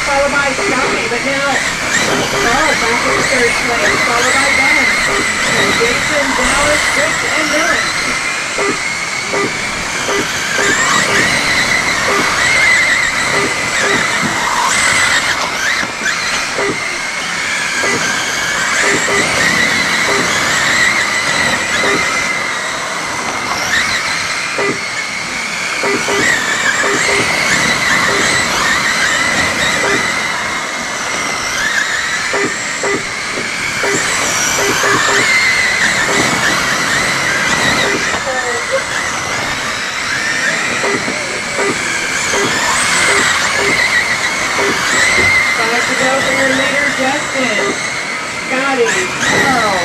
Followed by Scotty, but now Carl back in third place, followed by Ben, and Jason, Dallas, Rich, and Dylan. Five to go for your leader, Justin. Scotty, Carl.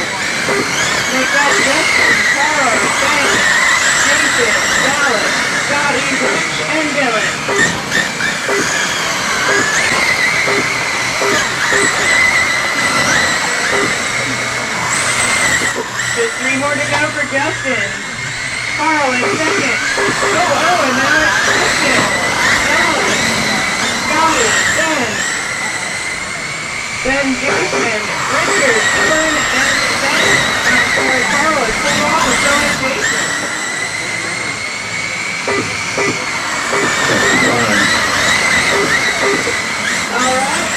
Make that Justin, Carl, Ben, Jason, Dallas, Scotty, Rich, and Dylan. Just 3 more to go for Justin. Carl in second. Oh, and now it's Justin. Dallas, Scotty, Ben Jason, Richard, Dylan, and Ben. Carl is pulled off and so is Jason. All right.